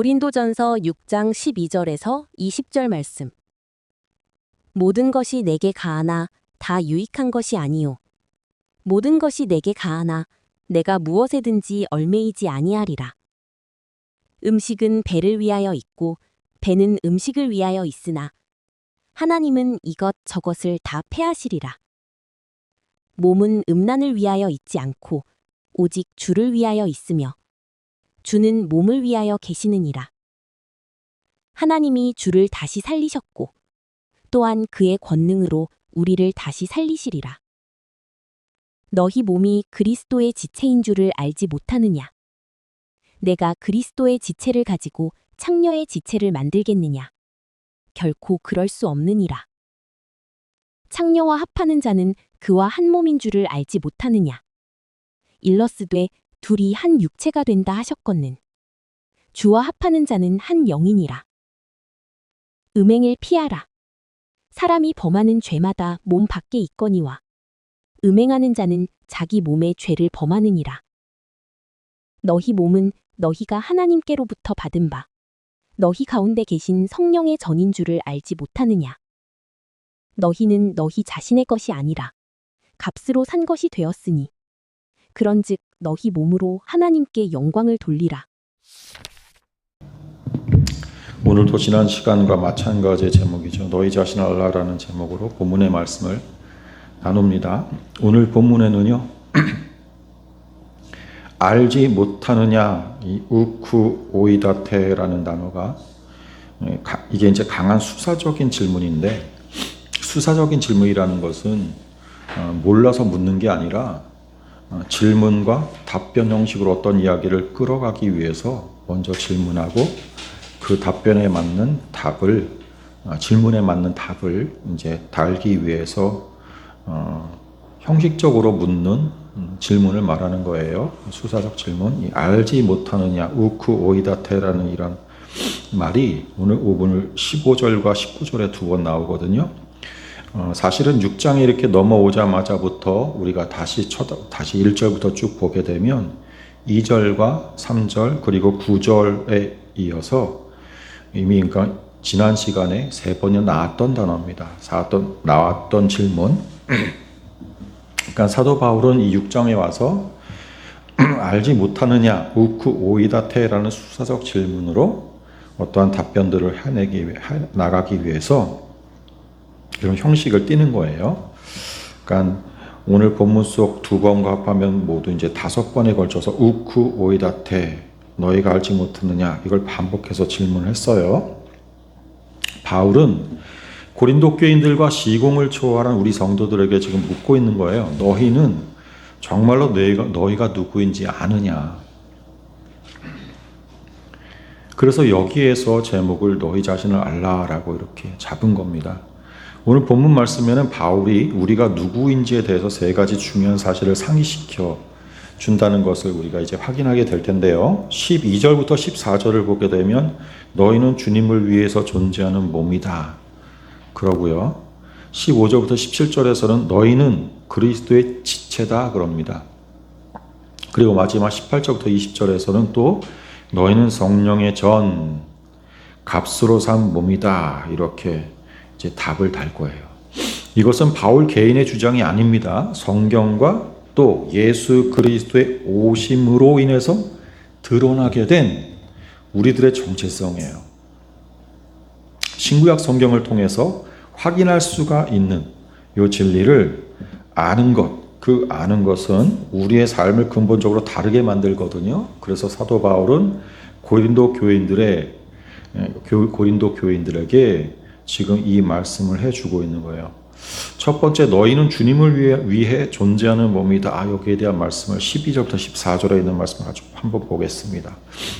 고린도전서 6장 12절에서 20절 말씀. 모든 것이 내게 가하나 다 유익한 것이 아니요. 모든 것이 내게 가하나 내가 무엇에든지 얽매이지 아니하리라. 음식은 배를 위하여 있고 배는 음식을 위하여 있으나 하나님은 이것 저것을 다 패하시리라. 몸은 음란을 위하여 있지 않고 오직 주를 위하여 있으며 주는 몸을 위하여 계시느니라. 하나님이 주를 다시 살리셨고 또한 그의 권능으로 우리를 다시 살리시리라. 너희 몸이 그리스도의 지체인 줄을 알지 못하느냐? 내가 그리스도의 지체를 가지고 창녀의 지체를 만들겠느냐? 결코 그럴 수 없느니라. 창녀와 합하는 자는 그와 한 몸인 줄을 알지 못하느냐? 일러스되 둘이 한 육체가 된다 하셨거늘. 주와 합하는 자는 한 영이니라. 음행을 피하라. 사람이 범하는 죄마다 몸 밖에 있거니와 음행하는 자는 자기 몸의 죄를 범하느니라. 너희 몸은 너희가 하나님께로부터 받은 바 너희 가운데 계신 성령의 전인 줄을 알지 못하느냐. 너희는 너희 자신의 것이 아니라 값으로 산 것이 되었으니 그런즉 너희 몸으로 하나님께 영광을 돌리라. 오늘도 지난 시간과 마찬가지의 제목이죠. 너희 자신을 알라라는 제목으로 본문의 말씀을 나눕니다. 오늘 본문에는요. 알지 못하느냐 이 우쿠 오이다테라는 단어가 이게 이제 강한 수사적인 질문인데 수사적인 질문이라는 것은 몰라서 묻는 게 아니라 질문과 답변 형식으로 어떤 이야기를 끌어가기 위해서 먼저 질문하고 그 답변에 맞는 답을 질문에 맞는 답을 이제 달기 위해서 형식적으로 묻는 질문을 말하는 거예요. 수사적 질문. 알지 못하느냐 우쿠 오이다테라는 이런 말이 오늘 15절과 19절에 두 번 나오거든요. 사실은 6장에 이렇게 넘어오자마자부터 우리가 다시 1절부터 쭉 보게 되면 2절과 3절 그리고 9절에 이어서 이미 그러니까 지난 시간에 세 번이나 나왔던 단어입니다. 나왔던 질문. 그러니까 사도 바울은 이 6장에 와서 알지 못하느냐 우쿠 오이다테라는 수사적 질문으로 어떠한 답변들을 나가기 위해서 이런 형식을 띠는 거예요. 그러니까 오늘 본문 속 두 번과 합하면 모두 이제 5번에 걸쳐서 우쿠 오이다테 너희가 알지 못하느냐 이걸 반복해서 질문을 했어요. 바울은 고린도 교인들과 시공을 초월한 우리 성도들에게 지금 묻고 있는 거예요. 너희는 정말로 너희가 누구인지 아느냐. 그래서 여기에서 제목을 너희 자신을 알라라고 이렇게 잡은 겁니다. 오늘 본문 말씀에는 바울이 우리가 누구인지에 대해서 세 가지 중요한 사실을 상기시켜 준다는 것을 우리가 이제 확인하게 될 텐데요. 12절부터 14절을 보게 되면 너희는 주님을 위해서 존재하는 몸이다. 그러고요. 15절부터 17절에서는 너희는 그리스도의 지체다 그럽니다. 그리고 마지막 18절부터 20절에서는 또 너희는 성령의 전 값으로 산 몸이다. 이렇게 이제 답을 달 거예요. 이것은 바울 개인의 주장이 아닙니다. 성경과 또 예수 그리스도의 오심으로 인해서 드러나게 된 우리들의 정체성이에요. 신구약 성경을 통해서 확인할 수가 있는 이 진리를 아는 것, 그 아는 것은 우리의 삶을 근본적으로 다르게 만들거든요. 그래서 사도 바울은 고린도 교인들에게 지금 이 말씀을 해주고 있는 거예요. 첫 번째, 너희는 주님을 위해 존재하는 몸이다. 여기에 대한 말씀을 12절부터 14절에 있는 말씀을 가지고 한번 보겠습니다.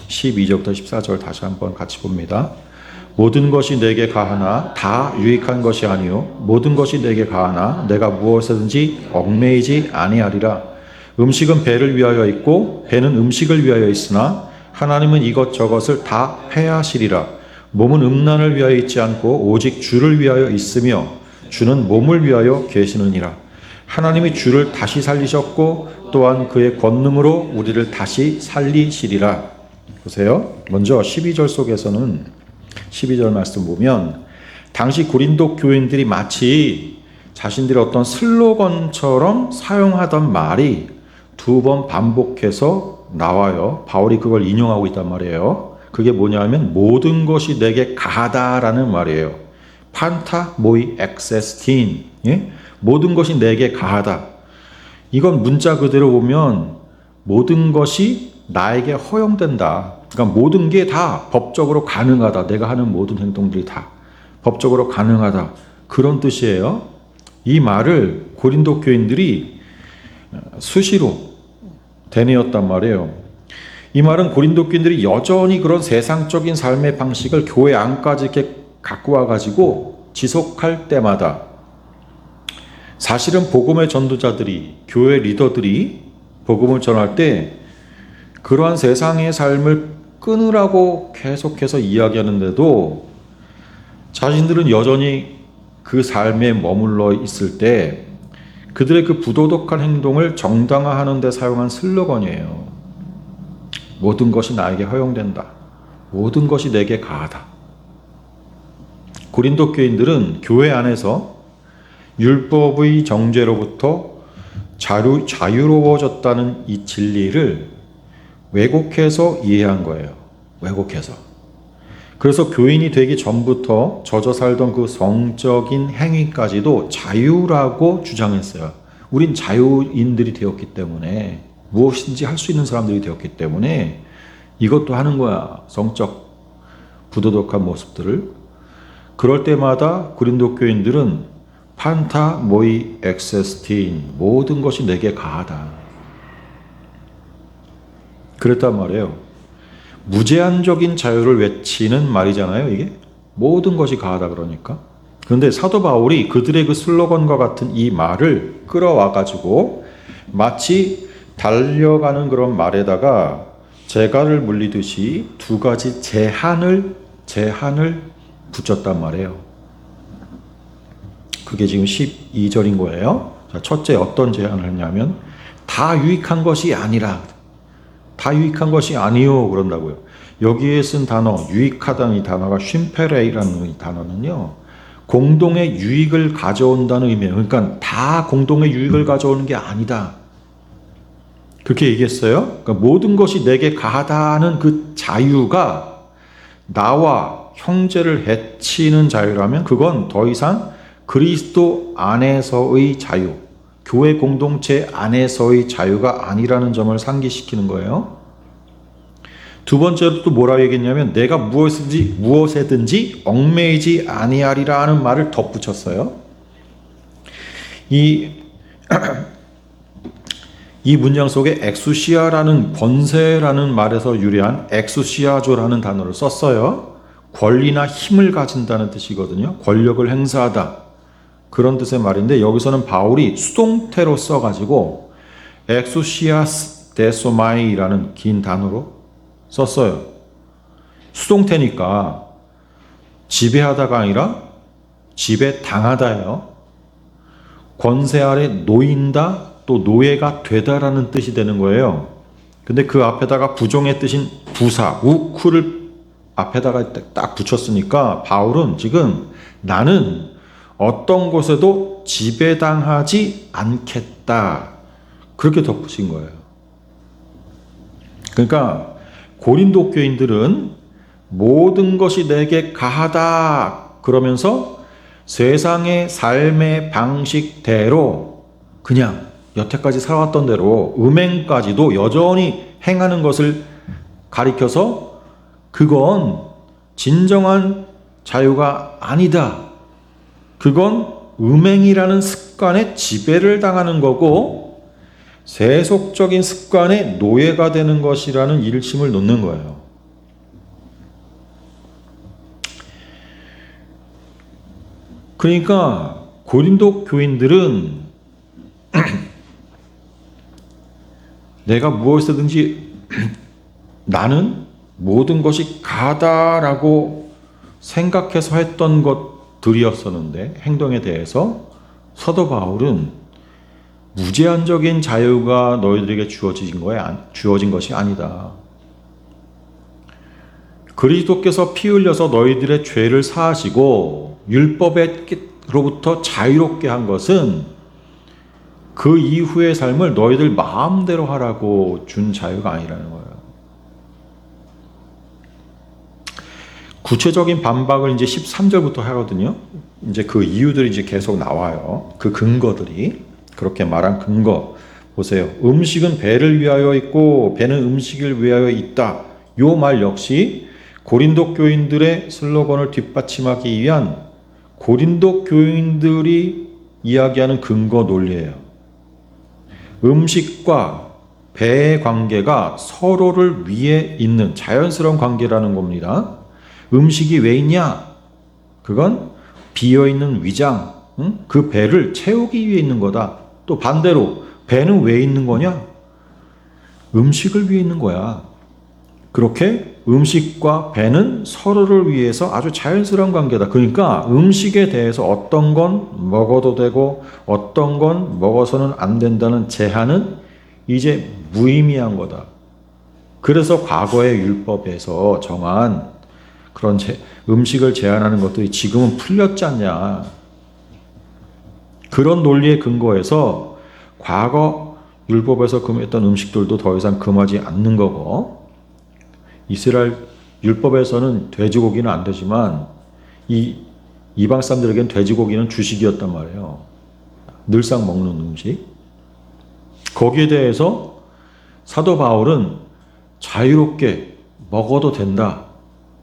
12절부터 14절 다시 한번 같이 봅니다. 모든 것이 내게 가하나 다 유익한 것이 아니요 모든 것이 내게 가하나 내가 무엇이든지 얽매이지 아니하리라. 음식은 배를 위하여 있고 배는 음식을 위하여 있으나 하나님은 이것저것을 다 패하시리라. 몸은 음란을 위하여 있지 않고 오직 주를 위하여 있으며 주는 몸을 위하여 계시느니라. 하나님이 주를 다시 살리셨고 또한 그의 권능으로 우리를 다시 살리시리라. 보세요. 먼저 12절 속에서는 12절 말씀 보면 당시 고린도 교인들이 마치 자신들의 어떤 슬로건처럼 사용하던 말이 두 번 반복해서 나와요. 바울이 그걸 인용하고 있단 말이에요. 그게 뭐냐면 모든 것이 내게 가하다라는 말이에요. 판타 모이 엑세스틴. 예? 모든 것이 내게 가하다. 이건 문자 그대로 보면 모든 것이 나에게 허용된다. 그러니까 모든 게 다 법적으로 가능하다. 내가 하는 모든 행동들이 다 법적으로 가능하다. 그런 뜻이에요. 이 말을 고린도 교인들이 수시로 되뇌었단 말이에요. 이 말은 고린도 교인들이 여전히 그런 세상적인 삶의 방식을 교회 안까지 이렇게 갖고 와가지고 지속할 때마다 사실은 복음의 전도자들이, 교회 리더들이 복음을 전할 때 그러한 세상의 삶을 끊으라고 계속해서 이야기하는데도 자신들은 여전히 그 삶에 머물러 있을 때 그들의 그 부도덕한 행동을 정당화하는 데 사용한 슬로건이에요. 모든 것이 나에게 허용된다. 모든 것이 내게 가하다. 고린도 교인들은 교회 안에서 율법의 정죄로부터 자유로워졌다는 이 진리를 왜곡해서 이해한 거예요. 왜곡해서. 그래서 교인이 되기 전부터 젖어 살던 그 성적인 행위까지도 자유라고 주장했어요. 우린 자유인들이 되었기 때문에 무엇인지 할 수 있는 사람들이 되었기 때문에 이것도 하는 거야. 성적 부도덕한 모습들을. 그럴 때마다 고린도 교인들은 판타 모이 엑세스틴 모든 것이 내게 가하다. 그랬단 말이에요. 무제한적인 자유를 외치는 말이잖아요. 이게 모든 것이 가하다 그러니까. 그런데 사도 바울이 그들의 그 슬로건과 같은 이 말을 끌어와 가지고 마치 달려가는 그런 말에다가 재갈을 물리듯이 두 가지 제한을 붙였단 말이에요. 그게 지금 12절인 거예요. 자, 첫째 어떤 제한을 했냐면 다 유익한 것이 아니라 다 유익한 것이 아니요 그런다고요. 여기에 쓴 단어 유익하다는 이 단어가 쉼페레이라는 이 단어는요. 공동의 유익을 가져온다는 의미예요. 그러니까 다 공동의 유익을 가져오는 게 아니다. 그렇게 얘기했어요. 그러니까 모든 것이 내게 가하다는 그 자유가 나와 형제를 해치는 자유라면 그건 더 이상 그리스도 안에서의 자유, 교회 공동체 안에서의 자유가 아니라는 점을 상기시키는 거예요. 두 번째로 또 뭐라고 얘기했냐면 내가 무엇에든지 얽매이지 아니하리라 하는 말을 덧붙였어요. 이 문장 속에 엑수시아라는 권세라는 말에서 유래한 엑수시아조라는 단어를 썼어요. 권리나 힘을 가진다는 뜻이거든요. 권력을 행사하다. 그런 뜻의 말인데 여기서는 바울이 수동태로 써가지고 엑수시아스 데소마이라는 긴 단어로 썼어요. 수동태니까 지배하다가 아니라 지배당하다예요. 권세 아래 놓인다 또 노예가 되다라는 뜻이 되는 거예요. 근데 그 앞에다가 부정의 뜻인 부사, 우쿠를 앞에다가 딱 붙였으니까 바울은 지금 나는 어떤 곳에도 지배당하지 않겠다. 그렇게 덧붙인 거예요. 그러니까 고린도 교인들은 모든 것이 내게 가하다 그러면서 세상의 삶의 방식대로 그냥 여태까지 살아왔던 대로 음행까지도 여전히 행하는 것을 가리켜서 그건 진정한 자유가 아니다. 그건 음행이라는 습관에 지배를 당하는 거고 세속적인 습관의 노예가 되는 것이라는 일침을 놓는 거예요. 그러니까 고린도 교인들은 내가 무엇이든지 나는 모든 것이 가다라고 생각해서 했던 것들이었었는데 행동에 대해서 사도 바울은 무제한적인 자유가 너희들에게 주어진 것이 아니다. 그리스도께서 피 흘려서 너희들의 죄를 사하시고 율법으로부터 자유롭게 한 것은 그 이후의 삶을 너희들 마음대로 하라고 준 자유가 아니라는 거예요. 구체적인 반박을 이제 13절부터 하거든요. 이제 그 이유들이 이제 계속 나와요. 그 근거들이. 그렇게 말한 근거. 보세요. 음식은 배를 위하여 있고 배는 음식을 위하여 있다. 요 말 역시 고린도 교인들의 슬로건을 뒷받침하기 위한 고린도 교인들이 이야기하는 근거 논리예요. 음식과 배의 관계가 서로를 위해 있는 자연스러운 관계라는 겁니다. 음식이 왜 있냐? 그건 비어있는 위장, 그 배를 채우기 위해 있는 거다. 또 반대로 배는 왜 있는 거냐? 음식을 위해 있는 거야. 그렇게 음식과 배는 서로를 위해서 아주 자연스러운 관계다. 그러니까 음식에 대해서 어떤 건 먹어도 되고 어떤 건 먹어서는 안 된다는 제한은 이제 무의미한 거다. 그래서 과거의 율법에서 정한 그런 음식을 제한하는 것들이 지금은 풀렸지 않냐. 그런 논리에 근거해서 과거 율법에서 금했던 음식들도 더 이상 금하지 않는 거고, 이스라엘 율법에서는 돼지고기는 안 되지만 이 이방 사람들에겐 돼지고기는 주식이었단 말이에요. 늘상 먹는 음식. 거기에 대해서 사도 바울은 자유롭게 먹어도 된다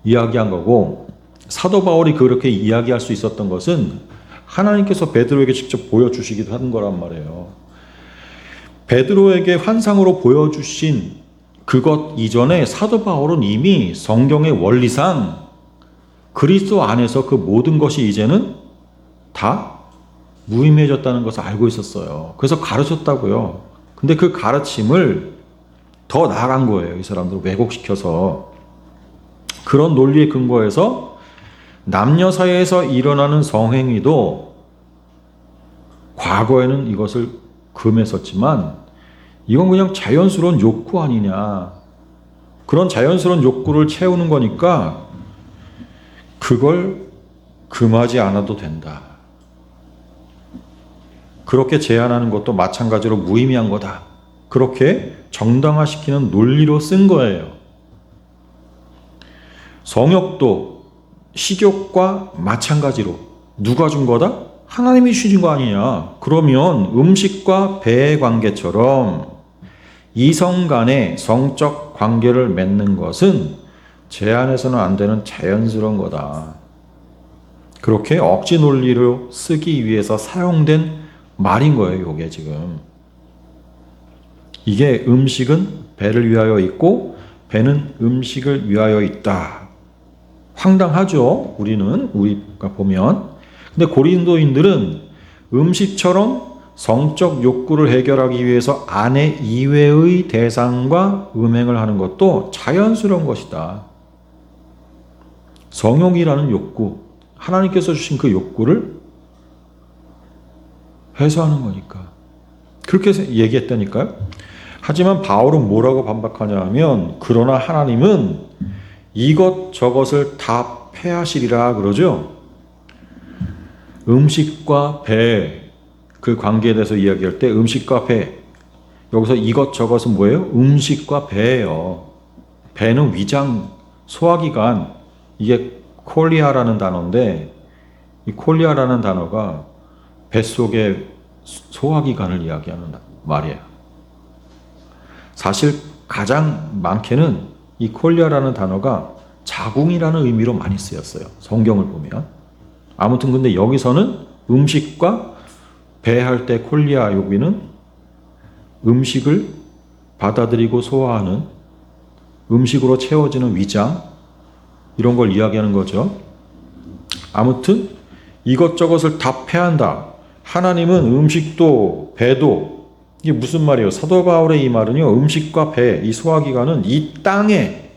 이야기한 거고, 사도 바울이 그렇게 이야기할 수 있었던 것은 하나님께서 베드로에게 직접 보여주시기도 한 거란 말이에요. 베드로에게 환상으로 보여주신 그것 이전에 사도 바울은 이미 성경의 원리상 그리스도 안에서 그 모든 것이 이제는 다 무의미해졌다는 것을 알고 있었어요. 그래서 가르쳤다고요. 근데 그 가르침을 더 나아간 거예요. 이 사람들을 왜곡시켜서. 그런 논리에 근거해서 남녀 사이에서 일어나는 성행위도 과거에는 이것을 금했었지만 이건 그냥 자연스러운 욕구 아니냐. 그런 자연스러운 욕구를 채우는 거니까 그걸 금하지 않아도 된다. 그렇게 제한하는 것도 마찬가지로 무의미한 거다. 그렇게 정당화시키는 논리로 쓴 거예요. 성욕도 식욕과 마찬가지로 누가 준 거다? 하나님이 주신 거 아니냐. 그러면 음식과 배의 관계처럼 이성 간의 성적 관계를 맺는 것은 제한해서는 안 되는 자연스러운 거다. 그렇게 억지 논리로 쓰기 위해서 사용된 말인 거예요. 이게 지금. 이게 음식은 배를 위하여 있고 배는 음식을 위하여 있다. 황당하죠. 우리가 보면. 근데 고린도인들은 음식처럼 성적 욕구를 해결하기 위해서 아내 이외의 대상과 음행을 하는 것도 자연스러운 것이다. 성욕이라는 욕구, 하나님께서 주신 그 욕구를 해소하는 거니까. 그렇게 얘기했다니까요. 하지만 바울은 뭐라고 반박하냐 하면, 그러나 하나님은 이것저것을 다 폐하시리라 그러죠. 음식과 배, 그 관계에 대해서 이야기할 때 음식과 배, 여기서 이것저것은 뭐예요? 음식과 배예요. 배는 위장, 소화기관, 이게 콜리아라는 단어인데, 이 콜리아라는 단어가 뱃속의 소화기관을 이야기하는 말이에요. 사실 가장 많게는 이 콜리아라는 단어가 자궁이라는 의미로 많이 쓰였어요. 성경을 보면. 아무튼 근데 여기서는 음식과 배할 때 콜리아 여기는 음식을 받아들이고 소화하는, 음식으로 채워지는 위장, 이런 걸 이야기하는 거죠. 아무튼 이것저것을 다 폐한다. 하나님은 음식도 배도, 이게 무슨 말이에요? 사도 바울의 이 말은요, 음식과 배, 이 소화기관은 이 땅에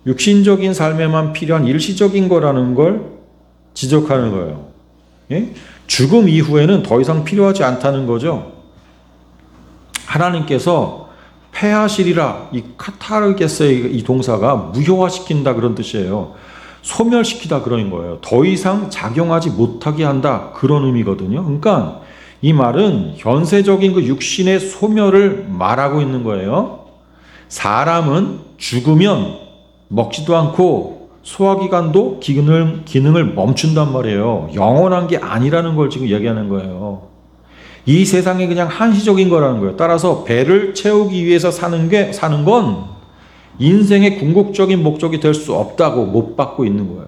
육신적인 삶에만 필요한 일시적인 거라는 걸 지적하는 거예요. 예? 죽음 이후에는 더 이상 필요하지 않다는 거죠. 하나님께서 폐하시리라. 이 카타르게스의 이 동사가 무효화시킨다 그런 뜻이에요. 소멸시키다 그런 거예요. 더 이상 작용하지 못하게 한다 그런 의미거든요. 그러니까 이 말은 현세적인 그 육신의 소멸을 말하고 있는 거예요. 사람은 죽으면 먹지도 않고 소화기관도 기능을 멈춘단 말이에요. 영원한 게 아니라는 걸 지금 얘기하는 거예요. 이 세상이 그냥 한시적인 거라는 거예요. 따라서 배를 채우기 위해서 사는 건 인생의 궁극적인 목적이 될 수 없다고 못 받고 있는 거예요.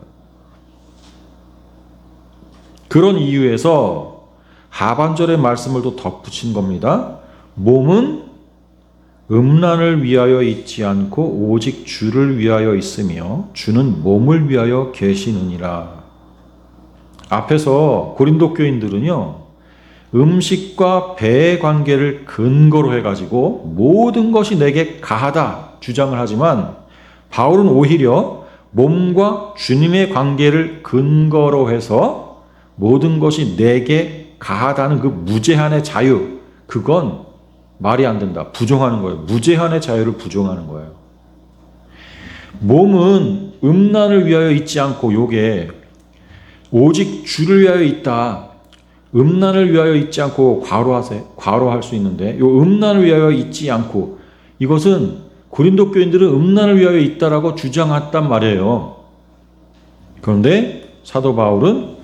그런 이유에서 하반절의 말씀을 또 덧붙인 겁니다. 몸은 음란을 위하여 있지 않고 오직 주를 위하여 있으며 주는 몸을 위하여 계시느니라. 앞에서 고린도 교인들은요, 음식과 배의 관계를 근거로 해가지고 모든 것이 내게 가하다 주장을 하지만 바울은 오히려 몸과 주님의 관계를 근거로 해서 모든 것이 내게 가하다는 그 무제한의 자유, 그건 말이 안 된다. 부정하는 거예요. 무제한의 자유를 부정하는 거예요. 몸은 음란을 위하여 있지 않고 요게 오직 주를 위하여 있다. 음란을 위하여 있지 않고 과로할 수 있는데 요 음란을 위하여 있지 않고 이것은 고린도 교인들은 음란을 위하여 있다라고 주장했단 말이에요. 그런데 사도 바울은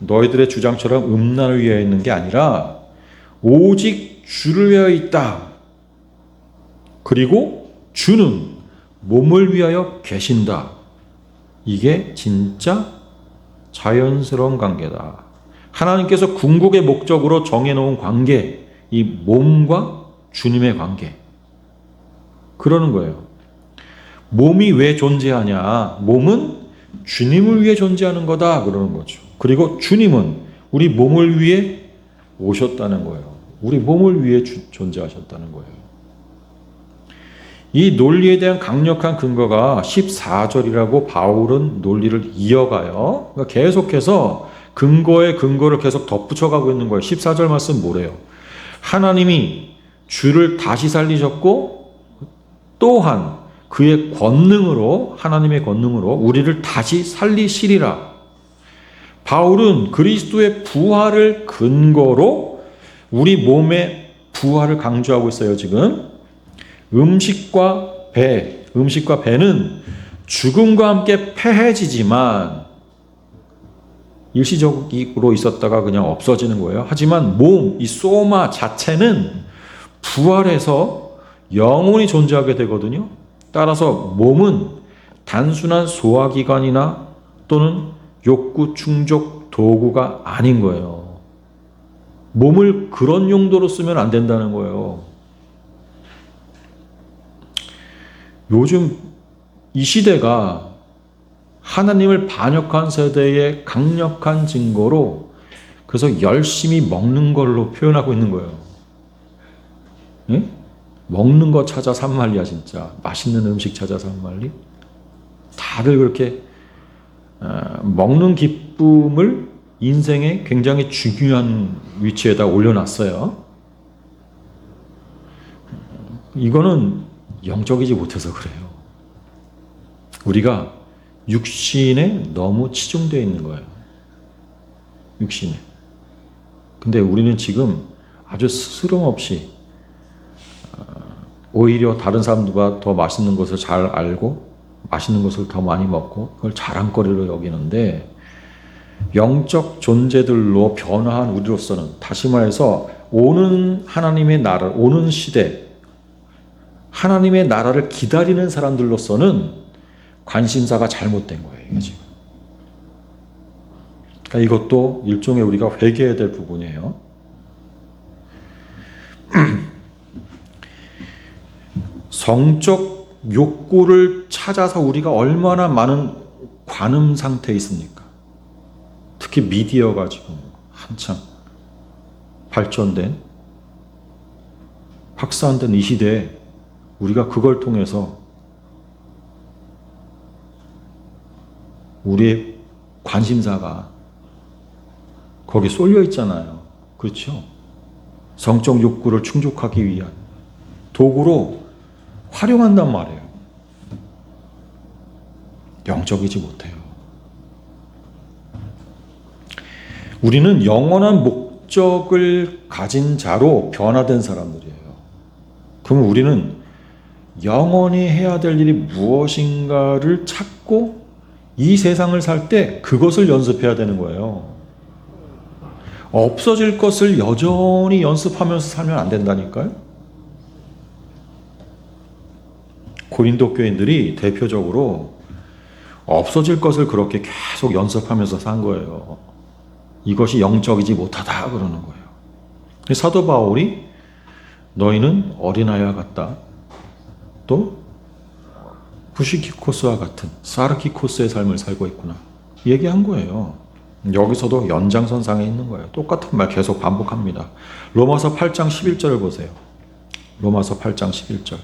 너희들의 주장처럼 음란을 위하여 있는 게 아니라 오직 주를 위하여 있다. 그리고 주는 몸을 위하여 계신다. 이게 진짜 자연스러운 관계다. 하나님께서 궁극의 목적으로 정해놓은 관계, 이 몸과 주님의 관계. 그러는 거예요. 몸이 왜 존재하냐? 몸은 주님을 위해 존재하는 거다. 그러는 거죠. 그리고 주님은 우리 몸을 위해 오셨다는 거예요. 우리 몸을 위해 존재하셨다는 거예요. 이 논리에 대한 강력한 근거가 14절이라고 바울은 논리를 이어가요. 그러니까 계속해서 근거에 근거를 계속 덧붙여가고 있는 거예요. 14절 말씀 뭐래요? 하나님이 주를 다시 살리셨고 또한 그의 권능으로, 하나님의 권능으로 우리를 다시 살리시리라. 바울은 그리스도의 부활을 근거로 우리 몸의 부활을 강조하고 있어요. 지금 음식과 배는 죽음과 함께 패해지지만 일시적으로 있었다가 그냥 없어지는 거예요. 하지만 몸, 이 소마 자체는 부활해서 영원히 존재하게 되거든요. 따라서 몸은 단순한 소화기관이나 또는 욕구 충족 도구가 아닌 거예요. 몸을 그런 용도로 쓰면 안 된다는 거예요. 요즘 이 시대가 하나님을 반역한 세대의 강력한 증거로 그래서 열심히 먹는 걸로 표현하고 있는 거예요. 예? 먹는 거 찾아 산만리야 진짜. 맛있는 음식 찾아 산만리. 다들 그렇게 먹는 기쁨을 인생의 굉장히 중요한 위치에다 올려놨어요. 이거는 영적이지 못해서 그래요. 우리가 육신에 너무 치중되어 있는 거예요. 육신에. 근데 우리는 지금 아주 스스럼 없이 오히려 다른 사람들보다 더 맛있는 것을 잘 알고 맛있는 것을 더 많이 먹고 그걸 자랑거리로 여기는데 영적 존재들로 변화한 우리로서는 다시 말해서 오는 하나님의 나라, 오는 시대 하나님의 나라를 기다리는 사람들로서는 관심사가 잘못된 거예요. 이게 지금. 그러니까 이것도 일종의 우리가 회개해야 될 부분이에요. 성적 욕구를 찾아서 우리가 얼마나 많은 관음 상태에 있습니까? 특히 미디어가 지금 한창 발전된 확산된 이 시대에 우리가 그걸 통해서 우리의 관심사가 거기 쏠려 있잖아요. 그렇죠? 성적 욕구를 충족하기 위한 도구로 활용한단 말이에요. 영적이지 못해요. 우리는 영원한 목적을 가진 자로 변화된 사람들이에요. 그럼 우리는 영원히 해야 될 일이 무엇인가를 찾고 이 세상을 살 때 그것을 연습해야 되는 거예요. 없어질 것을 여전히 연습하면서 살면 안 된다니까요. 고린도 교인들이 대표적으로 없어질 것을 그렇게 계속 연습하면서 산 거예요. 이것이 영적이지 못하다 그러는 거예요. 사도 바울이 너희는 어린아이와 같다. 또 부시키코스와 같은 사르키코스의 삶을 살고 있구나. 얘기한 거예요. 여기서도 연장선상에 있는 거예요. 똑같은 말 계속 반복합니다. 로마서 8장 11절을 보세요. 로마서 8장 11절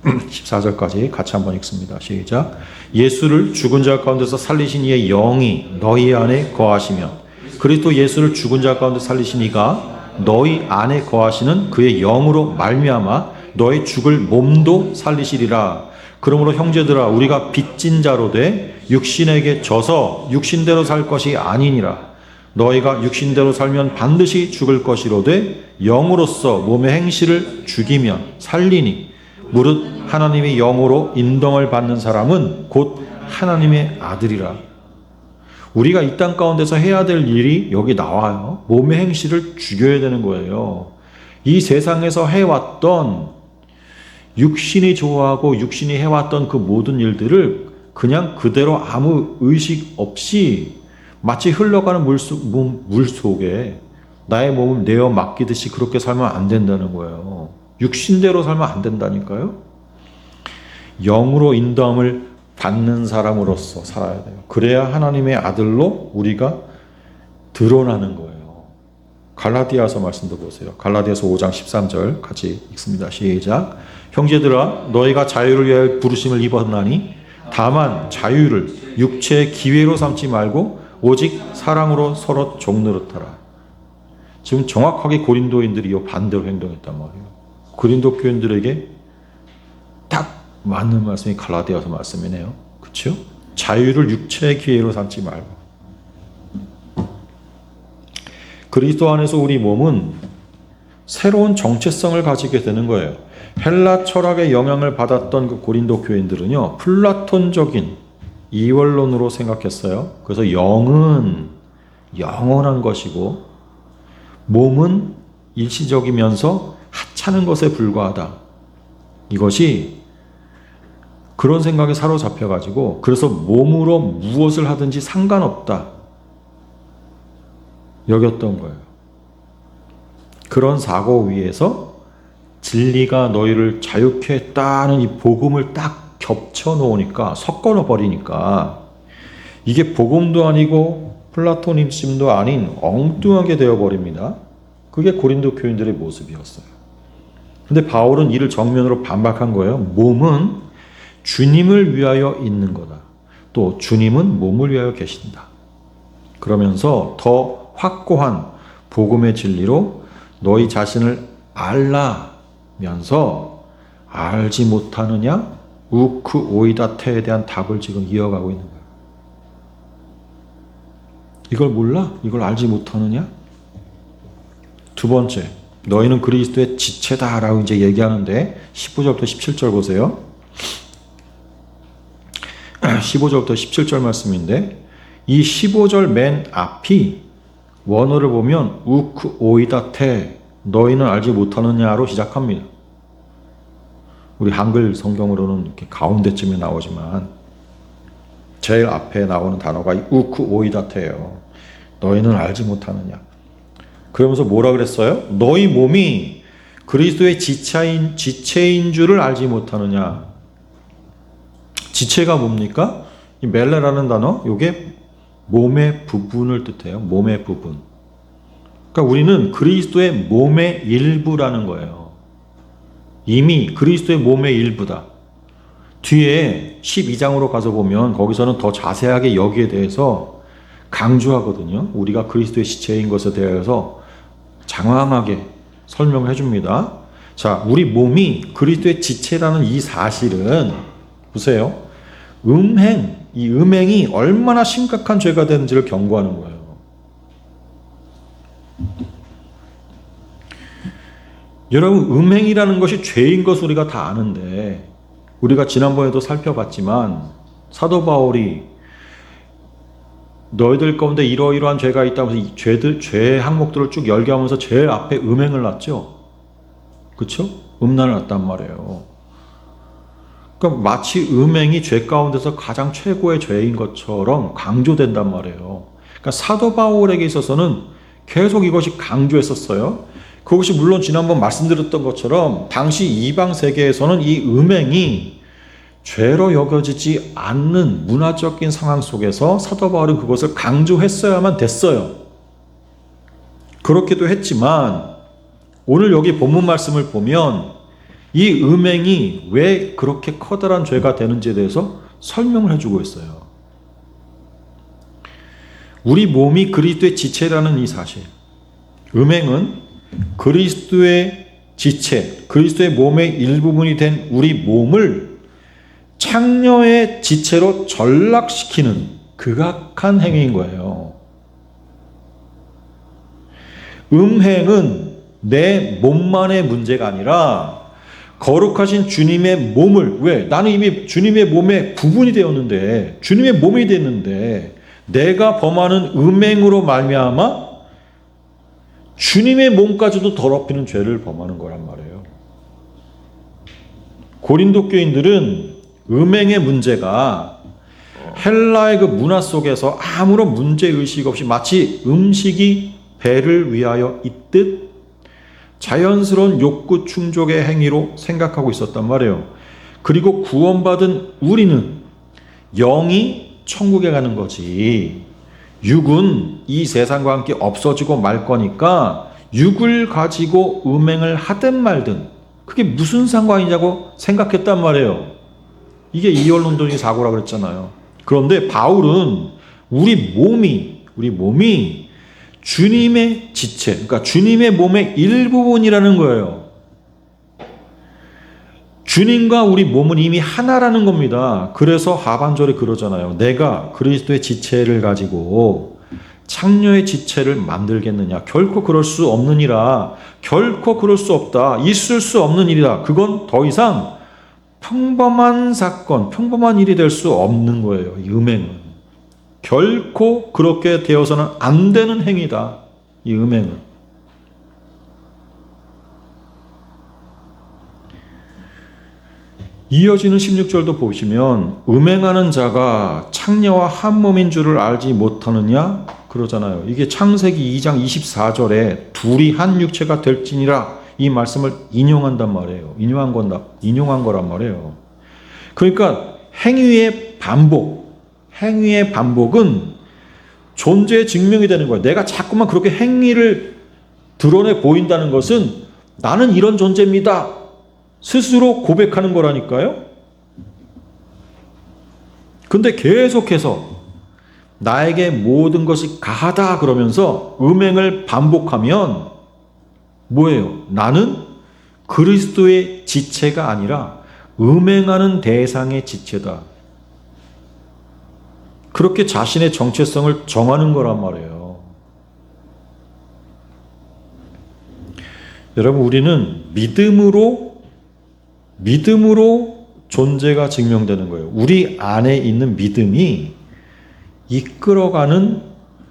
14절까지 같이 한번 읽습니다. 시작. 예수를 죽은 자 가운데서 살리신 이의 영이 너희 안에 거하시면 그리스도 예수를 죽은 자 가운데 살리신 이가 너희 안에 거하시는 그의 영으로 말미암아 너희 죽을 몸도 살리시리라. 그러므로 형제들아 우리가 빚진 자로 돼 육신에게 져서 육신대로 살 것이 아니니라. 너희가 육신대로 살면 반드시 죽을 것이로되 영으로서 몸의 행실을 죽이면 살리니 무릇 하나님의 영으로 인정을 받는 사람은 곧 하나님의 아들이라. 우리가 이 땅 가운데서 해야 될 일이 여기 나와요. 몸의 행실을 죽여야 되는 거예요. 이 세상에서 해왔던 육신이 좋아하고 육신이 해왔던 그 모든 일들을 그냥 그대로 아무 의식 없이 마치 흘러가는 물 속에 나의 몸을 내어 맡기듯이 그렇게 살면 안 된다는 거예요. 육신대로 살면 안 된다니까요. 영으로 인도함을 받는 사람으로서 살아야 돼요. 그래야 하나님의 아들로 우리가 드러나는 거예요. 갈라디아서 말씀도 보세요. 갈라디아서 5장 13절 같이 읽습니다. 시작. 형제들아 너희가 자유를 위하여 부르심을 입었나니 다만 자유를 육체의 기회로 삼지 말고 오직 사랑으로 서로 종노릇하라. 지금 정확하게 고린도인들이 이 반대로 행동했단 말이에요. 고린도 교인들에게 딱 맞는 말씀이 갈라디아서 말씀이네요. 그렇죠? 자유를 육체의 기회로 삼지 말고. 그리스도 안에서 우리 몸은 새로운 정체성을 가지게 되는 거예요. 헬라 철학의 영향을 받았던 그 고린도 교인들은요, 플라톤적인 이원론으로 생각했어요. 그래서 영은 영원한 것이고 몸은 일시적이면서 하찮은 것에 불과하다. 이것이 그런 생각에 사로잡혀가지고 그래서 몸으로 무엇을 하든지 상관없다 여겼던 거예요. 그런 사고 위에서 진리가 너희를 자유케 했다는 이 복음을 딱 겹쳐 놓으니까 섞어 버리니까 이게 복음도 아니고 플라토니즘도 아닌 엉뚱하게 되어 버립니다. 그게 고린도 교인들의 모습이었어요. 근데 바울은 이를 정면으로 반박한 거예요. 몸은 주님을 위하여 있는 거다. 또 주님은 몸을 위하여 계신다. 그러면서 더 확고한 복음의 진리로 너희 자신을 알라면서 알지 못하느냐? 우크 오이다테에 대한 답을 지금 이어가고 있는 거예요. 이걸 몰라? 이걸 알지 못하느냐? 두 번째, 너희는 그리스도의 지체다라고 이제 얘기하는데 15절부터 17절 보세요. 15절부터 17절 말씀인데 이 15절 맨 앞이 원어를 보면 우크 오이다테 너희는 알지 못하느냐로 시작합니다. 우리 한글 성경으로는 이렇게 가운데쯤에 나오지만 제일 앞에 나오는 단어가 우크 오이다테예요. 너희는 알지 못하느냐. 그러면서 뭐라 그랬어요? 너희 몸이 그리스도의 지체인 줄을 알지 못하느냐. 지체가 뭡니까? 이 멜레라는 단어, 이게 몸의 부분을 뜻해요. 몸의 부분. 그러니까 우리는 그리스도의 몸의 일부라는 거예요. 이미 그리스도의 몸의 일부다. 뒤에 12장으로 가서 보면 거기서는 더 자세하게 여기에 대해서 강조하거든요. 우리가 그리스도의 지체인 것에 대해서 장황하게 설명을 해줍니다. 자, 우리 몸이 그리스도의 지체라는 이 사실은 보세요. 이 음행이 얼마나 심각한 죄가 되는지를 경고하는 거예요. 여러분, 음행이라는 것이 죄인 것을 우리가 다 아는데, 우리가 지난번에도 살펴봤지만 사도 바울이 너희들 가운데 이러이러한 죄가 있다면서 이 죄의 항목들을 쭉 열거하면서 제일 앞에 음행을 놨죠. 그렇죠? 음란을 놨단 말이에요. 그러니까 마치 음행이 죄 가운데서 가장 최고의 죄인 것처럼 강조된단 말이에요. 그러니까 사도 바울에게 있어서는 계속 이것이 강조했었어요. 그것이 물론 지난번 말씀드렸던 것처럼 당시 이방 세계에서는 이 음행이 죄로 여겨지지 않는 문화적인 상황 속에서 사도 바울은 그것을 강조했어야만 됐어요. 그렇기도 했지만 오늘 여기 본문 말씀을 보면 이 음행이 왜 그렇게 커다란 죄가 되는지에 대해서 설명을 해주고 있어요. 우리 몸이 그리스도의 지체라는 이 사실. 음행은 그리스도의 지체, 그리스도의 몸의 일부분이 된 우리 몸을 창녀의 지체로 전락시키는 극악한 행위인 거예요. 음행은 내 몸만의 문제가 아니라 거룩하신 주님의 몸을, 왜? 나는 이미 주님의 몸의 부분이 되었는데, 주님의 몸이 됐는데 내가 범하는 음행으로 말미암아 주님의 몸까지도 더럽히는 죄를 범하는 거란 말이에요. 고린도 교인들은 음행의 문제가 헬라의 그 문화 속에서 아무런 문제의식 없이 마치 음식이 배를 위하여 있듯 자연스러운 욕구 충족의 행위로 생각하고 있었단 말이에요. 그리고 구원받은 우리는 영이 천국에 가는 거지, 육은 이 세상과 함께 없어지고 말 거니까 육을 가지고 음행을 하든 말든 그게 무슨 상관이냐고 생각했단 말이에요. 이게 이원론적인 사고라고 그랬잖아요. 그런데 바울은 우리 몸이 주님의 지체, 그러니까 주님의 몸의 일부분이라는 거예요. 주님과 우리 몸은 이미 하나라는 겁니다. 그래서 하반절에 그러잖아요. 내가 그리스도의 지체를 가지고 창녀의 지체를 만들겠느냐. 결코 그럴 수 없느니라. 결코 그럴 수 없다. 있을 수 없는 일이다. 그건 더 이상 평범한 사건, 평범한 일이 될 수 없는 거예요. 이 음행은. 결코 그렇게 되어서는 안 되는 행위다. 이 음행은. 이어지는 16절도 보시면 음행하는 자가 창녀와 한 몸인 줄을 알지 못하느냐 그러잖아요. 이게 창세기 2장 24절에 둘이 한 육체가 될지니라 이 말씀을 인용한단 말이에요. 인용한 거란 말이에요. 그러니까 행위의 반복은 존재의 증명이 되는 거예요. 내가 자꾸만 그렇게 행위를 드러내 보인다는 것은 나는 이런 존재입니다. 스스로 고백하는 거라니까요. 근데 계속해서 나에게 모든 것이 가하다 그러면서 음행을 반복하면 뭐예요? 나는 그리스도의 지체가 아니라 음행하는 대상의 지체다. 그렇게 자신의 정체성을 정하는 거란 말이에요. 여러분, 우리는 믿음으로 존재가 증명되는 거예요. 우리 안에 있는 믿음이 이끌어가는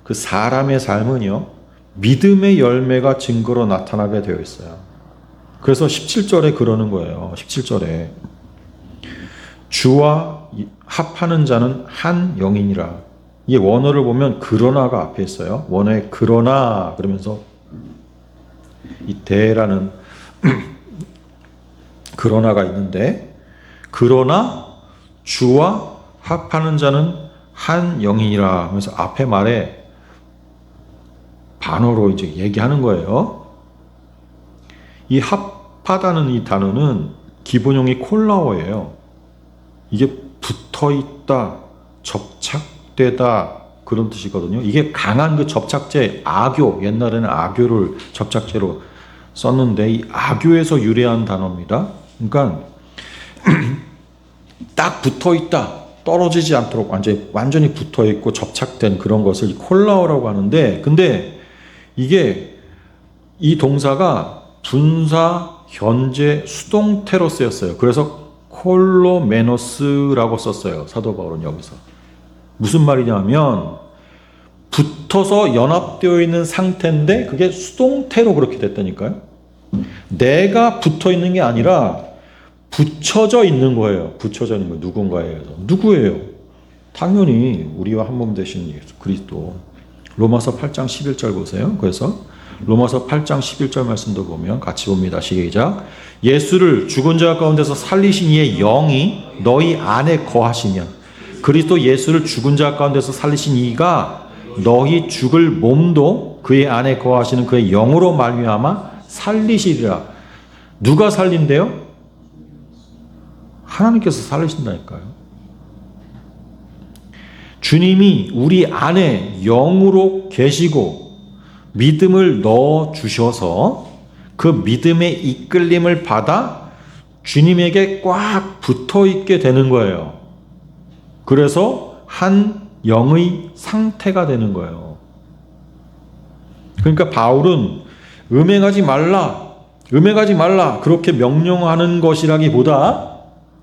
그 사람의 삶은요, 믿음의 열매가 증거로 나타나게 되어 있어요. 그래서 17절에 그러는 거예요. 17절에 주와 합하는 자는 한 영이니라. 이 원어를 보면 그러나가 앞에 있어요. 원어에 그러나 그러면서 이 대라는 그러나가 있는데, 그러나 주와 합하는 자는 한 영이니라 하면서 앞에 말에 반어로 이제 얘기하는 거예요. 이 합하다는 이 단어는 기본형이 콜라어예요. 이게 붙어있다, 접착되다 그런 뜻이거든요. 이게 강한 그 접착제, 악교, 옛날에는 악교를 접착제로 썼는데 이 아교에서 유래한 단어입니다. 그러니까 딱 붙어 있다. 떨어지지 않도록 완전히 붙어 있고 접착된 그런 것을 콜라오라고 하는데, 근데 이게 이 동사가 분사, 현재, 수동태로 쓰였어요. 그래서 콜로메노스라고 썼어요. 사도 바울은 여기서. 무슨 말이냐면 붙어서 연합되어 있는 상태인데 그게 수동태로 그렇게 됐다니까요. 내가 붙어 있는 게 아니라 붙여져 있는 거예요. 붙여져 있는 거예요. 누군가에 의해서. 누구예요? 당연히 우리와 한 몸 되신 예수 그리스도. 로마서 8장 11절 보세요. 그래서 로마서 8장 11절 말씀도 보면 같이 봅니다. 시작. 예수를 죽은 자 가운데서 살리신 이의 영이 너희 안에 거하시면, 그리스도 예수를 죽은 자 가운데서 살리신 이가 너희 죽을 몸도 그의 안에 거하시는 그의 영으로 말미암아 살리시리라. 누가 살린대요? 하나님께서 살리신다니까요. 주님이 우리 안에 영으로 계시고 믿음을 넣어 주셔서 그 믿음의 이끌림을 받아 주님에게 꽉 붙어 있게 되는 거예요. 그래서 한 영의 상태가 되는 거예요. 그러니까 바울은 음행하지 말라 그렇게 명령하는 것이라기보다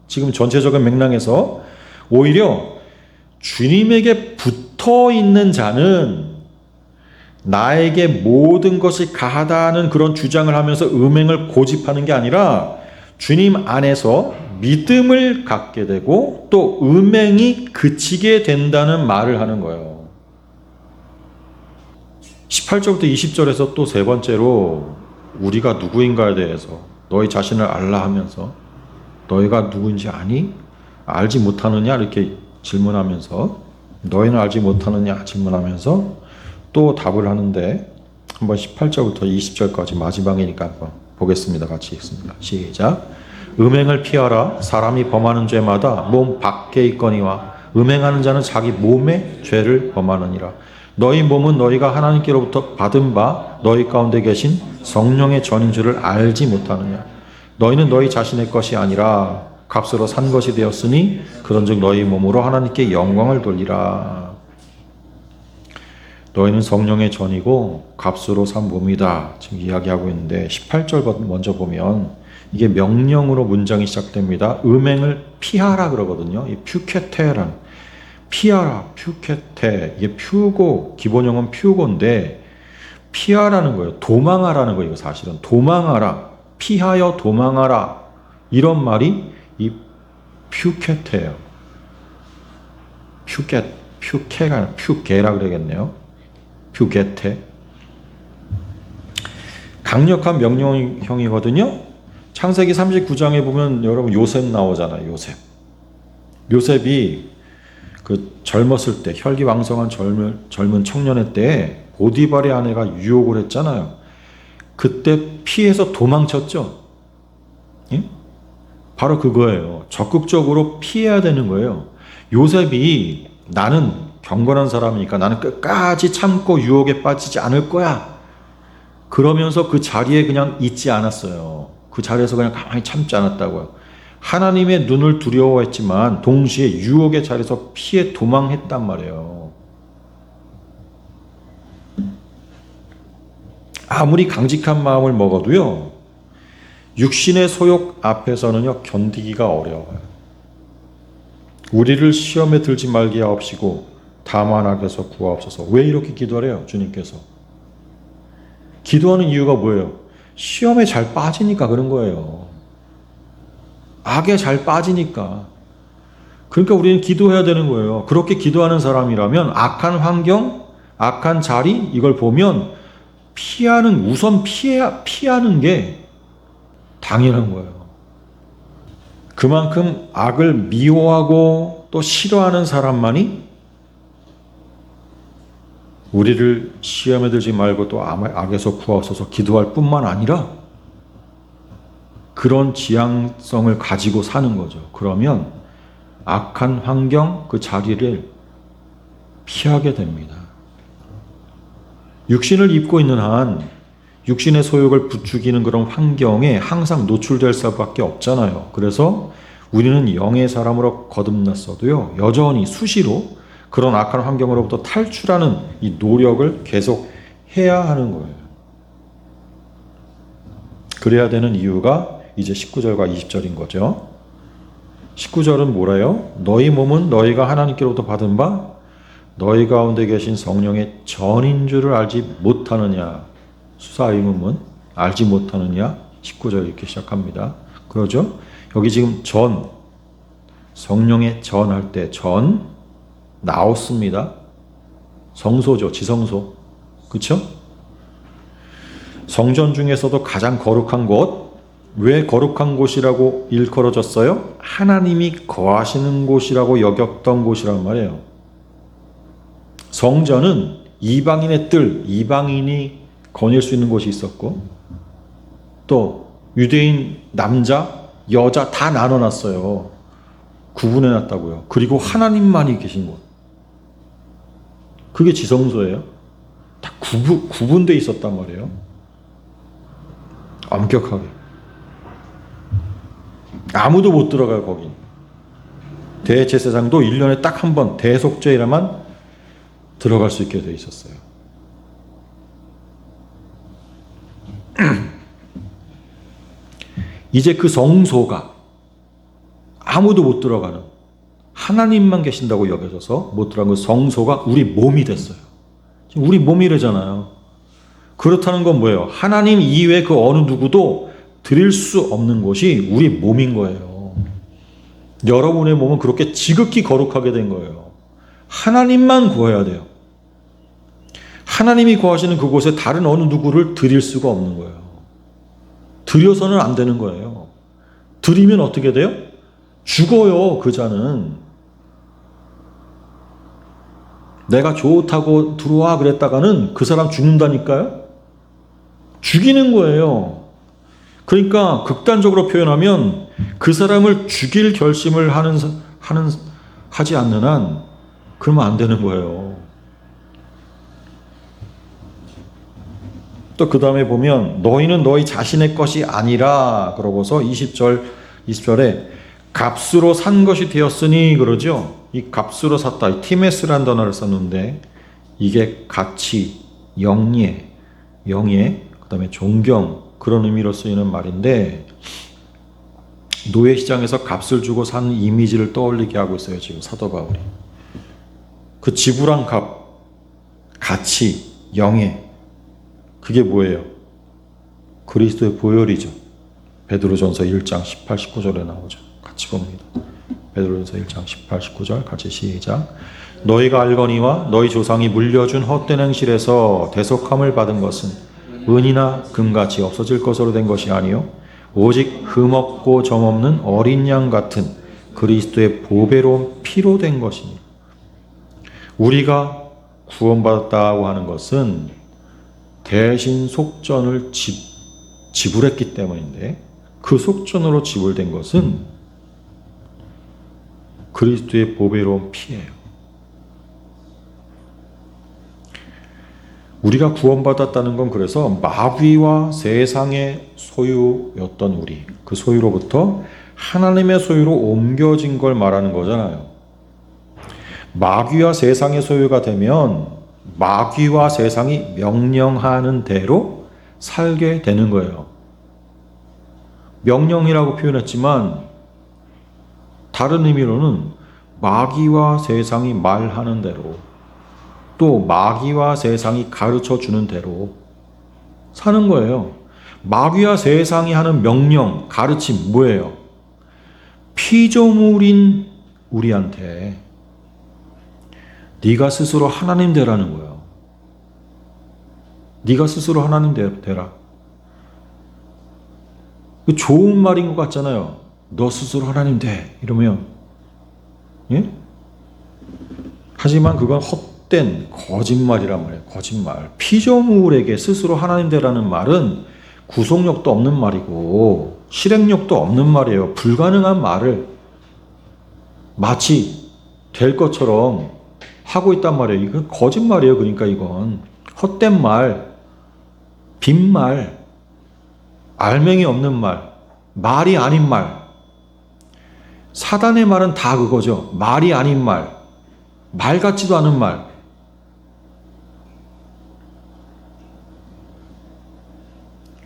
지금 전체적인 맥락에서 오히려 주님에게 붙어 있는 자는 나에게 모든 것이 가하다는 그런 주장을 하면서 음행을 고집하는 게 아니라 주님 안에서 믿음을 갖게 되고 또 음행이 그치게 된다는 말을 하는 거예요. 18절부터 20절에서 또 세 번째로 우리가 누구인가에 대해서 너희 자신을 알라 하면서 너희가 누구인지 아니? 알지 못하느냐? 이렇게 질문하면서 너희는 알지 못하느냐? 질문하면서 또 답을 하는데 한번 18절부터 20절까지 마지막이니까 한번 보겠습니다. 같이 읽습니다. 시작. 음행을 피하라. 사람이 범하는 죄마다 몸 밖에 있거니와 음행하는 자는 자기 몸의 죄를 범하느니라. 너희 몸은 너희가 하나님께로부터 받은 바 너희 가운데 계신 성령의 전인 줄을 알지 못하느냐. 너희는 너희 자신의 것이 아니라 값으로 산 것이 되었으니 그런즉 너희 몸으로 하나님께 영광을 돌리라. 너희는 성령의 전이고 값으로 산 몸이다. 지금 이야기하고 있는데 18절 먼저 보면 이게 명령으로 문장이 시작됩니다. 음행을 피하라 그러거든요. 이 퓨케테란 피하라, 퓨케테. 이게 퓨고 기본형은 퓨고인데 피하라는 거예요. 도망하라는 거예요. 사실은 도망하라. 피하여 도망하라. 이런 말이 이 퓨케테예요. 퓨케가 아니라 퓨게라 그러겠네요. 퓨게테. 강력한 명령형이거든요. 창세기 39장에 보면 여러분 요셉 나오잖아요. 요셉이 그 젊었을 때 혈기왕성한 젊은 청년의 때에 보디발의 아내가 유혹을 했잖아요. 그때 피해서 도망쳤죠. 예? 바로 그거예요. 적극적으로 피해야 되는 거예요. 요셉이 나는 경건한 사람이니까 나는 끝까지 참고 유혹에 빠지지 않을 거야. 그러면서 그 자리에 그냥 있지 않았어요. 그 자리에서 그냥 가만히 참지 않았다고요. 하나님의 눈을 두려워했지만 동시에 유혹의 자리에서 피해 도망했단 말이에요. 아무리 강직한 마음을 먹어도요, 육신의 소욕 앞에서는요, 견디기가 어려워요. 우리를 시험에 들지 말게 하옵시고 다만 악에서 구하옵소서. 왜 이렇게 기도하래요, 주님께서? 기도하는 이유가 뭐예요? 시험에 잘 빠지니까 그런 거예요. 악에 잘 빠지니까. 그러니까 우리는 기도해야 되는 거예요. 그렇게 기도하는 사람이라면 악한 환경, 악한 자리 이걸 보면 우선 피하는 게 당연한 거예요. 그만큼 악을 미워하고 또 싫어하는 사람만이 우리를 시험에 들지 말고 또 악에서 구하옵소서 기도할 뿐만 아니라 그런 지향성을 가지고 사는 거죠. 그러면 악한 환경, 그 자리를 피하게 됩니다. 육신을 입고 있는 한 육신의 소욕을 부추기는 그런 환경에 항상 노출될 수밖에 없잖아요. 그래서 우리는 영의 사람으로 거듭났어도요, 여전히 수시로 그런 악한 환경으로부터 탈출하는 이 노력을 계속 해야 하는 거예요. 그래야 되는 이유가 이제 19절과 20절인 거죠. 19절은 뭐래요? 너희 몸은 너희가 하나님께로부터 받은 바 너희 가운데 계신 성령의 전인 줄을 알지 못하느냐. 수사 의문문 알지 못하느냐. 19절 이렇게 시작합니다. 그러죠? 여기 지금 전, 성령의 전 할 때 전 나왔습니다. 성소죠. 지성소. 그렇죠? 성전 중에서도 가장 거룩한 곳. 왜 거룩한 곳이라고 일컬어졌어요? 하나님이 거하시는 곳이라고 여겼던 곳이란 말이에요. 성전은 이방인의 뜰, 이방인이 거닐 수 있는 곳이 있었고, 또 유대인 남자, 여자 다 나눠놨어요. 구분해놨다고요. 그리고 하나님만이 계신 곳. 그게 지성소예요. 다 구분돼 있었단 말이에요. 엄격하게. 아무도 못 들어가요, 거긴. 대제사장도 1년에 딱 한 번 대속죄라만 들어갈 수 있게 돼 있었어요. 이제 그 성소가 아무도 못 들어가는, 하나님만 계신다고 여겨져서 못 들어간 그 성소가 우리 몸이 됐어요. 지금 우리 몸이래잖아요. 그렇다는 건 뭐예요? 하나님 이외에 그 어느 누구도 드릴 수 없는 곳이 우리 몸인 거예요. 여러분의 몸은 그렇게 지극히 거룩하게 된 거예요. 하나님만 구해야 돼요. 하나님이 구하시는 그곳에 다른 어느 누구를 드릴 수가 없는 거예요. 드려서는 안 되는 거예요. 드리면 어떻게 돼요? 죽어요, 그 자는. 내가 좋다고 들어와 그랬다가는 그 사람 죽는다니까요? 죽이는 거예요. 그러니까 극단적으로 표현하면 그 사람을 죽일 결심을 하지 않는 한 그러면 안 되는 거예요. 또 그 다음에 보면 너희는 너희 자신의 것이 아니라 그러고서 20절에 값으로 산 것이 되었으니 그러죠. 이 값으로 샀다. 이 티메스라는 단어를 썼는데 이게 가치, 영예, 그 다음에 존경 그런 의미로 쓰이는 말인데 노예 시장에서 값을 주고 산 이미지를 떠올리게 하고 있어요. 지금 사도 바울이. 그 지불한 값, 가치, 영예 그게 뭐예요? 그리스도의 보혈이죠. 베드로전서 1장 18, 19절에 나오죠. 같이 봅니다. 베드로전서 1장 18, 19절 같이 시작. 너희가 알거니와 너희 조상이 물려준 헛된 행실에서 대속함을 받은 것은 은이나 금같이 없어질 것으로 된 것이 아니요 오직 흠없고 점없는 어린 양 같은 그리스도의 보배로운 피로 된 것이니 우리가 구원받았다고 하는 것은 대신 속전을 지불했기 때문인데 그 속전으로 지불된 것은 그리스도의 보배로운 피예요. 우리가 구원받았다는 건 그래서 마귀와 세상의 소유였던 우리, 그 소유로부터 하나님의 소유로 옮겨진 걸 말하는 거잖아요. 마귀와 세상의 소유가 되면 마귀와 세상이 명령하는 대로 살게 되는 거예요. 명령이라고 표현했지만 다른 의미로는 마귀와 세상이 말하는 대로 또 마귀와 세상이 가르쳐 주는 대로 사는 거예요. 마귀와 세상이 하는 명령, 가르침 뭐예요? 피조물인 우리한테 네가 스스로 하나님 되라는 거예요. 네가 스스로 하나님 되라. 좋은 말인 것 같잖아요. 너 스스로 하나님 돼. 이러면 예? 하지만 그건 헛된 거짓말이란 말이에요. 거짓말. 피조물에게 스스로 하나님 되라는 말은 구속력도 없는 말이고 실행력도 없는 말이에요. 불가능한 말을 마치 될 것처럼 하고 있단 말이에요. 이건 거짓말이에요. 그러니까 이건 헛된 말. 빈말, 알맹이 없는 말, 말이 아닌 말. 사단의 말은 다 그거죠. 말이 아닌 말, 말 같지도 않은 말.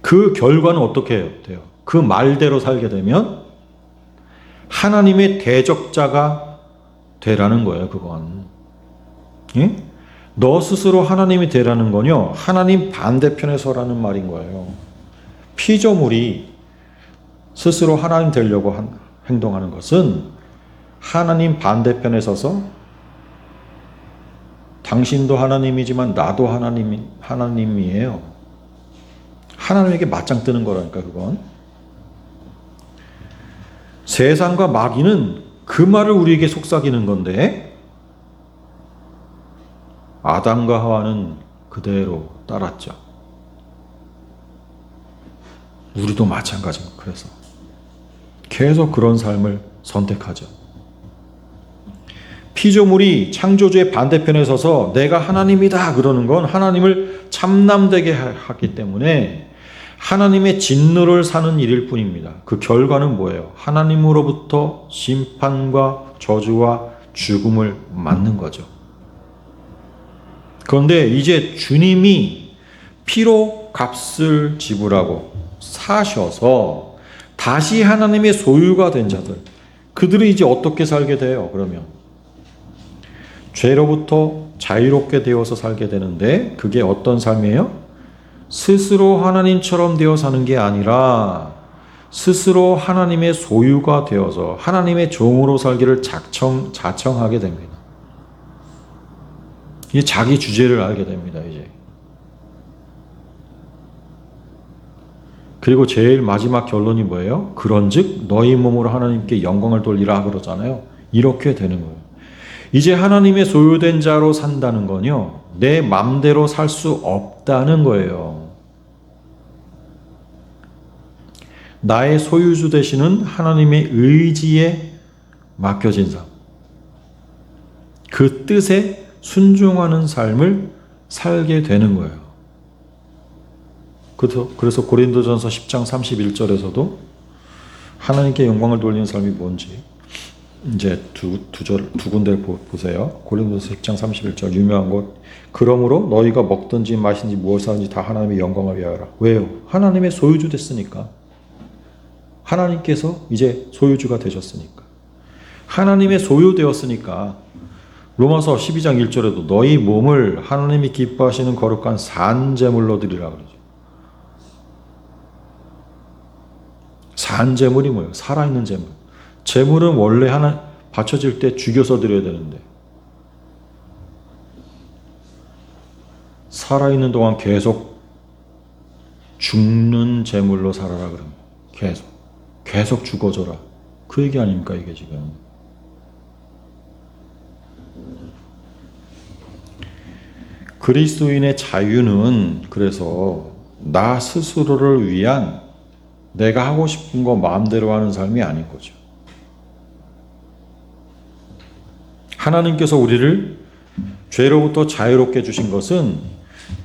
그 결과는 어떻게 돼요? 그 말대로 살게 되면 하나님의 대적자가 되라는 거예요, 그건. 예? 너 스스로 하나님이 되라는 건요, 하나님 반대편에 서라는 말인 거예요. 피조물이 스스로 하나님 되려고 행동하는 것은 하나님 반대편에 서서 당신도 하나님이지만 나도 하나님이에요. 하나님에게 맞짱 뜨는 거라니까, 그건. 세상과 마귀는 그 말을 우리에게 속삭이는 건데, 아담과 하와는 그대로 따랐죠. 우리도 마찬가지입니다. 그래서 계속 그런 삶을 선택하죠. 피조물이 창조주의 반대편에 서서 내가 하나님이다 그러는 건 하나님을 참남되게 하기 때문에 하나님의 진노를 사는 일일 뿐입니다. 그 결과는 뭐예요? 하나님으로부터 심판과 저주와 죽음을 맞는 거죠. 그런데 이제 주님이 피로 값을 지불하고 사셔서 다시 하나님의 소유가 된 자들, 그들이 이제 어떻게 살게 돼요? 그러면 죄로부터 자유롭게 되어서 살게 되는데, 그게 어떤 삶이에요? 스스로 하나님처럼 되어 사는 게 아니라 스스로 하나님의 소유가 되어서 하나님의 종으로 살기를 자청하게 됩니다. 이제 자기 주제를 알게 됩니다, 이제. 그리고 제일 마지막 결론이 뭐예요? 그런즉 너희 몸으로 하나님께 영광을 돌리라 그러잖아요. 이렇게 되는 거예요. 이제 하나님의 소유된 자로 산다는 건요, 내 맘대로 살 수 없다는 거예요. 나의 소유주 되시는 하나님의 의지에 맡겨진 삶, 그 뜻에 순종하는 삶을 살게 되는 거예요. 그래서 고린도전서 10장 31절에서도 하나님께 영광을 돌리는 삶이 뭔지 이제 두 군데를 보세요. 고린도서 10장 31절 유명한 곳. 그러므로 너희가 먹든지 마시든지 무엇을 하든지 다 하나님의 영광을 위하여라. 왜요? 하나님의 소유주 됐으니까. 하나님께서 이제 소유주가 되셨으니까. 하나님의 소유되었으니까. 로마서 12장 1절에도 너희 몸을 하나님이 기뻐하시는 거룩한 산제물로 드리라 그러죠. 산제물이 뭐예요? 살아있는 제물. 제물은 원래 하나 바쳐질 때 죽여서 드려야 되는데, 살아있는 동안 계속 죽는 제물로 살아라 그럽니다. 계속 죽어져라. 그 얘기 아닙니까, 이게 지금. 그리스도인의 자유는 그래서 나 스스로를 위한 내가 하고 싶은 거 마음대로 하는 삶이 아닌 거죠. 하나님께서 우리를 죄로부터 자유롭게 주신 것은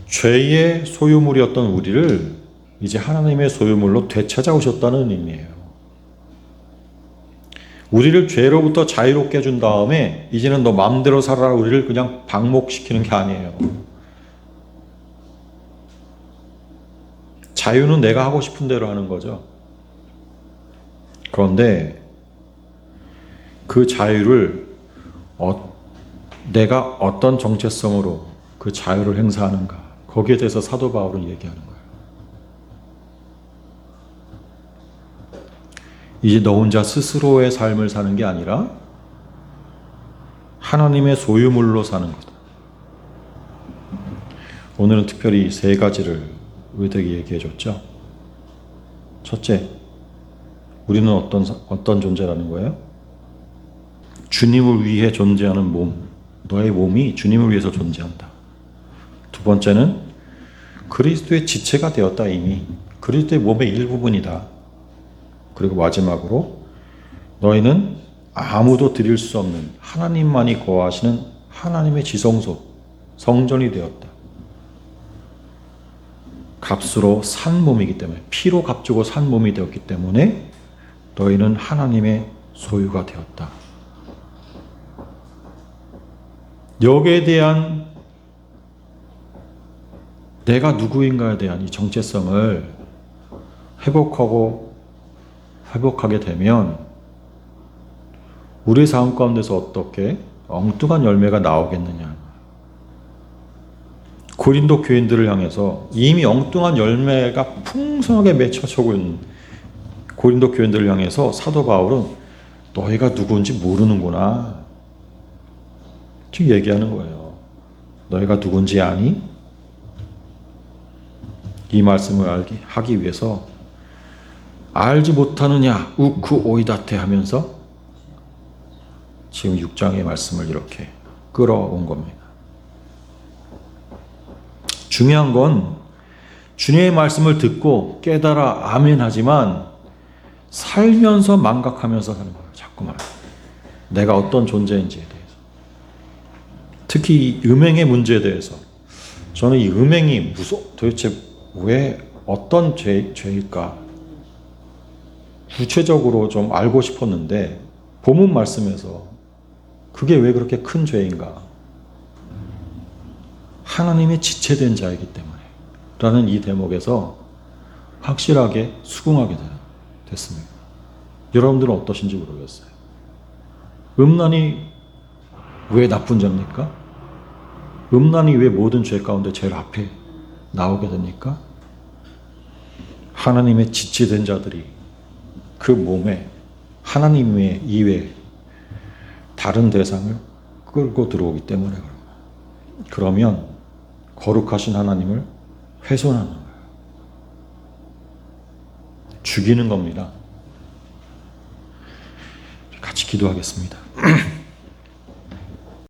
죄의 소유물이었던 우리를 이제 하나님의 소유물로 되찾아오셨다는 의미예요. 우리를 죄로부터 자유롭게 해준 다음에 이제는 너 마음대로 살아라, 우리를 그냥 방목시키는 게 아니에요. 자유는 내가 하고 싶은 대로 하는 거죠. 그런데 그 자유를 내가 어떤 정체성으로 그 자유를 행사하는가, 거기에 대해서 사도 바울은 얘기하는 거예요. 이제 너 혼자 스스로의 삶을 사는 게 아니라 하나님의 소유물로 사는 거다. 오늘은 특별히 세 가지를 의되게 얘기해 줬죠. 첫째, 우리는 어떤 존재라는 거예요? 주님을 위해 존재하는 몸. 너의 몸이 주님을 위해서 존재한다. 두 번째는 그리스도의 지체가 되었다. 이미 그리스도의 몸의 일부분이다. 그리고 마지막으로 너희는 아무도 드릴 수 없는 하나님만이 거하시는 하나님의 지성소, 성전이 되었다. 값으로 산 몸이기 때문에, 피로 값주고 산 몸이 되었기 때문에 너희는 하나님의 소유가 되었다. 여기에 대한 내가 누구인가에 대한 이 정체성을 회복하게 되면 우리 삶 가운데서 어떻게 엉뚱한 열매가 나오겠느냐. 고린도 교인들을 향해서 이미 엉뚱한 열매가 풍성하게 맺혀져 있는 고린도 교인들을 향해서 사도 바울은 너희가 누구인지 모르는구나. 지금 얘기하는 거예요. 너희가 누군지 아니? 이 말씀을 하기 위해서 알지 못하느냐 우쿠 오이다테 하면서 지금 6장의 말씀을 이렇게 끌어온 겁니다. 중요한 건 주님의 말씀을 듣고 깨달아 아멘 하지만 살면서 망각하면서 사는 거예요. 자꾸만 내가 어떤 존재인지에 대해서, 특히 이 음행의 문제에 대해서 저는 이 음행이 도대체 왜 어떤 죄일까 구체적으로 좀 알고 싶었는데 본문 말씀에서 그게 왜 그렇게 큰 죄인가? 하나님의 지체된 자이기 때문에 라는 이 대목에서 확실하게 수긍하게 됐습니다. 여러분들은 어떠신지 모르겠어요. 음란이 왜 나쁜 죄입니까? 음란이 왜 모든 죄 가운데 제일 앞에 나오게 됩니까? 하나님의 지체된 자들이 그 몸에 하나님 이외에 다른 대상을 끌고 들어오기 때문에 그런 거예요. 그러면 거룩하신 하나님을 훼손하는 거예요. 죽이는 겁니다. 같이 기도하겠습니다.